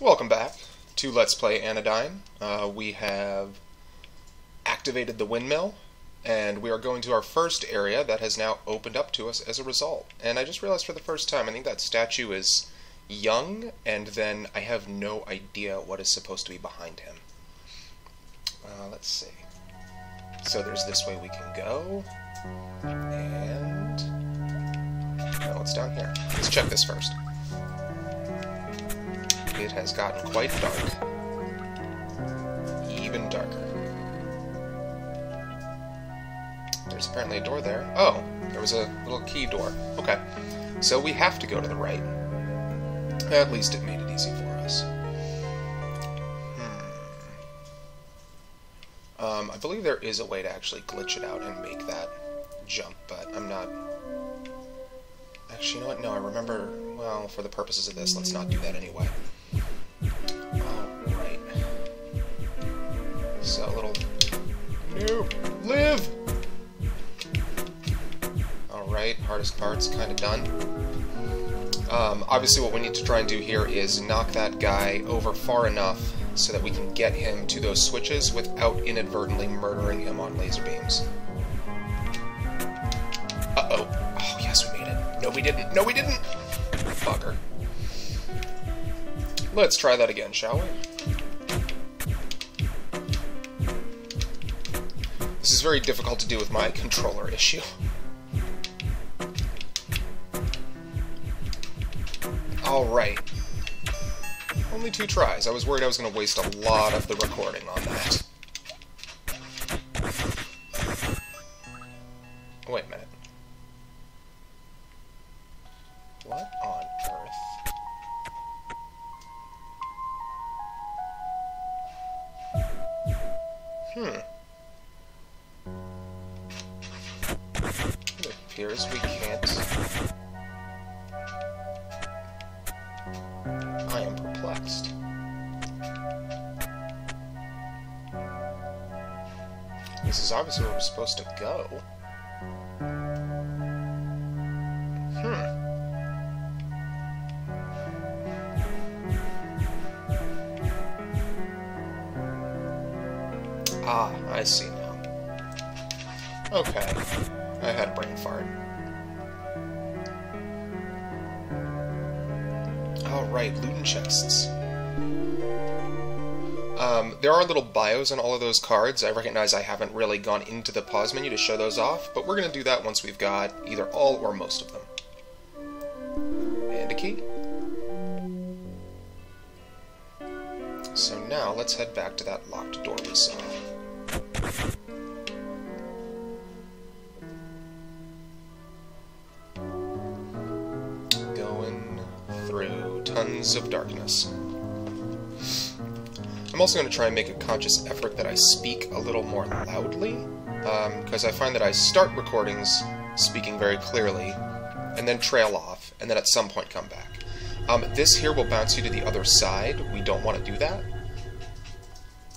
Welcome back to Let's Play Anodyne. We have activated the windmill, and we are going to our first area that has now opened up to us as a result. And I just realized for the first time, I think that statue is young, and then I have no idea what is supposed to be behind him. Let's see. So there's this way we can go, and no, it's down here. Let's check this first. It has gotten quite dark. Even darker. There's apparently a door there. Oh, there was a little key door. Okay. So we have to go to the right. At least it made it easy for us. I believe there is a way to actually glitch it out and make that jump, but I'm not... Actually, you know what? No, I remember... Well, for the purposes of this, let's not do that anyway. Alright. So, a little... No! Live! Alright, hardest part's kind of done. Obviously what we need to try and do here is knock that guy over far enough so that we can get him to those switches without inadvertently murdering him on laser beams. Uh-oh. Oh, yes, we made it. No, we didn't. No, we didn't! Bugger. Let's try that again, shall we? This is very difficult to do with my controller issue. Alright. Only 2 tries. I was worried I was going to waste a lot of the recording on that. Wait a minute. What on earth? It appears we can't... I am perplexed. This is obviously where we're supposed to go. Ah, I see now. Okay. I had a brain fart. Alright, loot and chests. There are little bios on all of those cards. I recognize I haven't really gone into the pause menu to show those off, but we're going to do that once we've got either all or most of them. And a key. So now, let's head back to that locked door we saw. Going through tons of darkness. I'm also going to try and make a conscious effort that I speak a little more loudly, because I find that I start recordings speaking very clearly, and then trail off, and then at some point come back. This here will bounce you to the other side. We don't want to do that.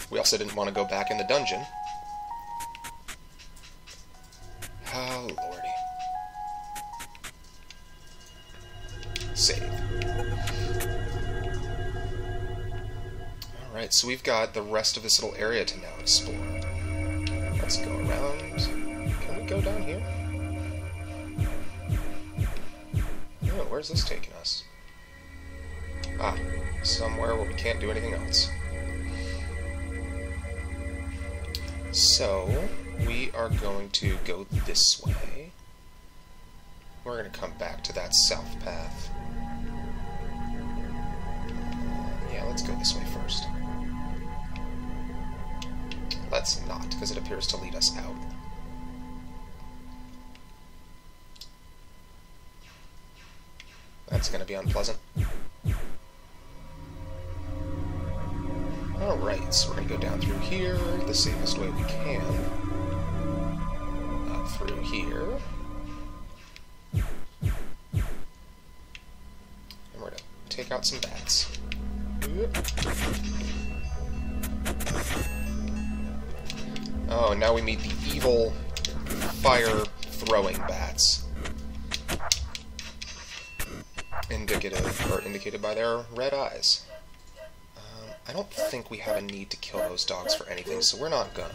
We also didn't want to go back in the dungeon. Oh, lordy. Save. Alright, so we've got the rest of this little area to now explore. Let's go around. Can we go down here? Oh, where's this taking us? Ah, somewhere where we can't do anything else. So, we are going to go this way. We're going to come back to that south path. Yeah, let's go this way first. Let's not, because it appears to lead us out. That's going to be unpleasant. Alright, so we're going to go down through here, the safest way we can. Up through here. And we're going to take out some bats. Oh, now we meet the evil fire-throwing bats. Indicated by their red eyes. I don't think we have a need to kill those dogs for anything, so we're not gonna.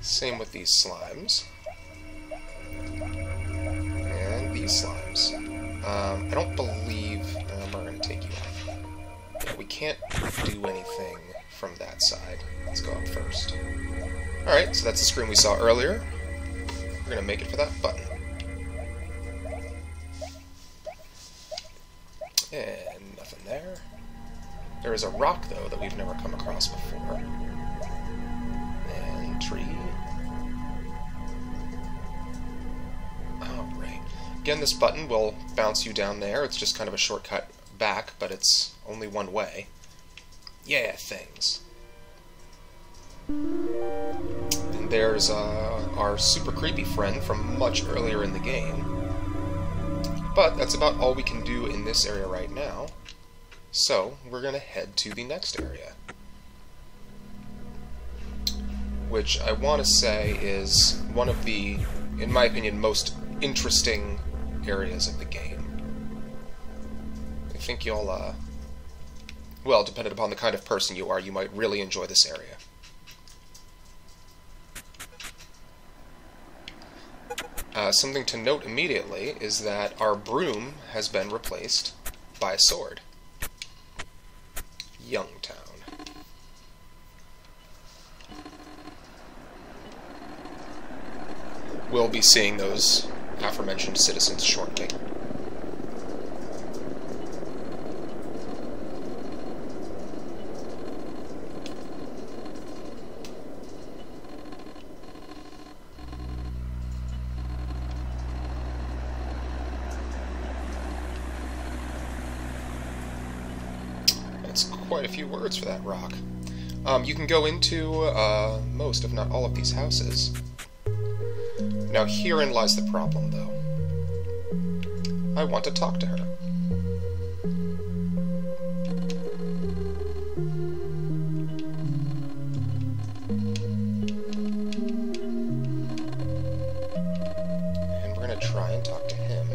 Same with these slimes. And these slimes. I don't believe... we're gonna take you off. Yeah, we can't do anything from that side. Let's go up first. Alright, so that's the screen we saw earlier. We're gonna make it for that button. And nothing there. There is a rock, though, that we've never come across before. And tree. Alright. Again, this button will bounce you down there. It's just kind of a shortcut back, but it's only one way. Yeah, things. And there's our super creepy friend from much earlier in the game. But that's about all we can do in this area right now. So, we're going to head to the next area. Which I want to say is one of the, in my opinion, most interesting areas of the game. I think you'll, well, depending upon the kind of person you are, you might really enjoy this area. Something to note immediately is that our broom has been replaced by a sword. Youngtown. We'll be seeing those aforementioned citizens shortly. Quite a few words for that rock. You can go into most, if not all, of these houses. Now herein lies the problem, though. I want to talk to her. And we're going to try and talk to him.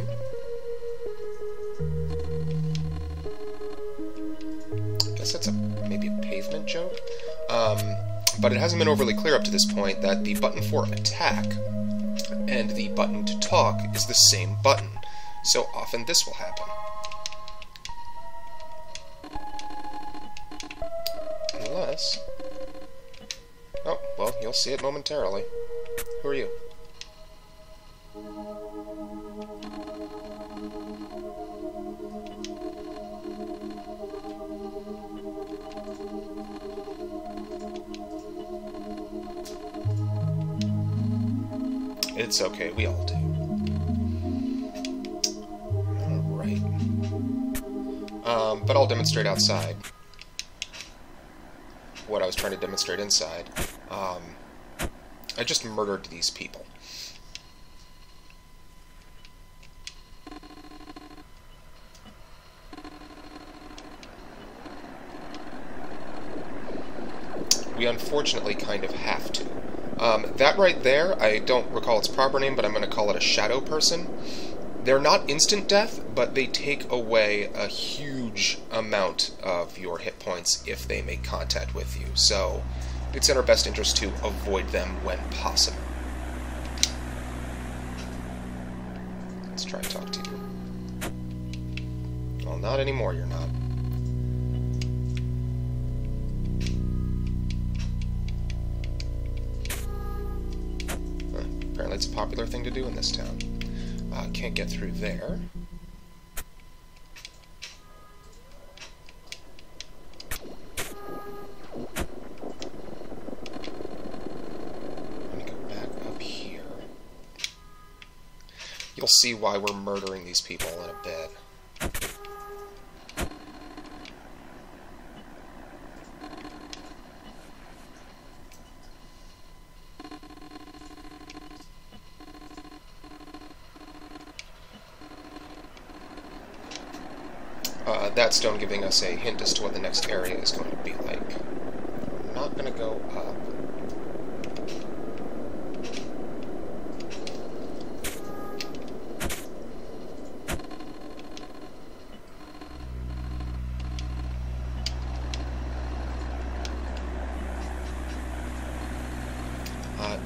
That's maybe a pavement joke, but it hasn't been overly clear up to this point that the button for attack and the button to talk is the same button, so often this will happen. Unless... oh, well, you'll see it momentarily. Who are you? It's okay, we all do. Alright. But I'll demonstrate outside what I was trying to demonstrate inside. I just murdered these people. We unfortunately kind of have to. That right there, I don't recall its proper name, but I'm going to call it a shadow person. They're not instant death, but they take away a huge amount of your hit points if they make contact with you. So it's in our best interest to avoid them when possible. Let's try and talk to you. Well, not anymore, you're not. Apparently it's a popular thing to do in this town. Can't get through there. Let me go back up here. You'll see why we're murdering these people in a bit. That stone giving us a hint as to what the next area is going to be like. I'm not going to go up.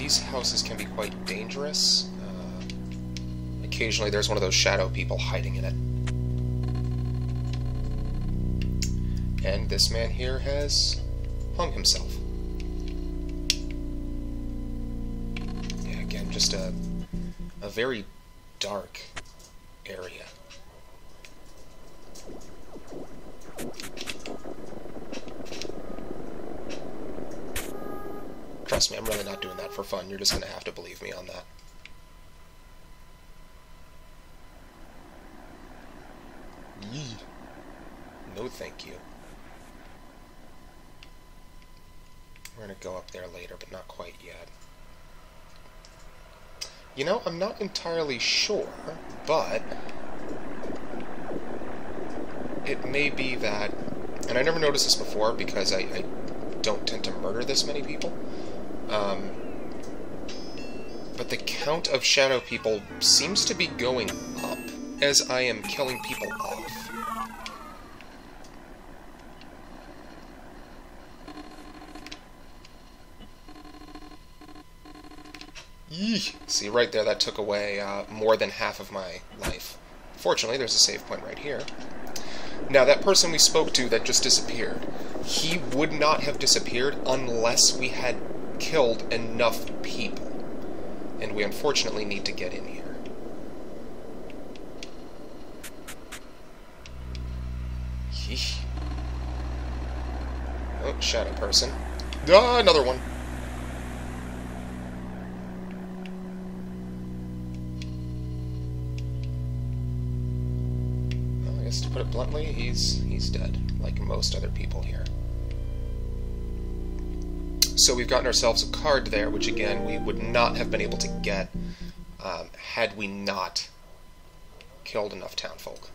these houses can be quite dangerous. Occasionally there's one of those shadow people hiding in it. And this man here has hung himself. Yeah, again, just a very dark area. Trust me, I'm really not doing that for fun. You're just going to have to believe me on that. Yee. No thank you. We're going to go up there later, but not quite yet. You know, I'm not entirely sure, but it may be that, and I never noticed this before because I don't tend to murder this many people, but the count of shadow people seems to be going up as I am killing people off. Yee. See, right there, that took away more than half of my life. Fortunately, there's a save point right here. Now, that person we spoke to that just disappeared, he would not have disappeared unless we had killed enough people. And we unfortunately need to get in here. Yeesh. Oh, shadow person. Ah, another one. To put it bluntly, he's dead, like most other people here. So we've gotten ourselves a card there, which again, we would not have been able to get had we not killed enough townfolk.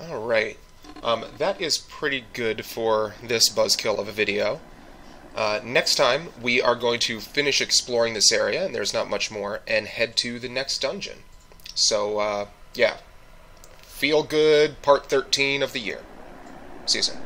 Alright, that is pretty good for this buzzkill of a video. Next time, we are going to finish exploring this area, and there's not much more, and head to the next dungeon. So, yeah. Feel Good, Part 13 of the year. See you soon.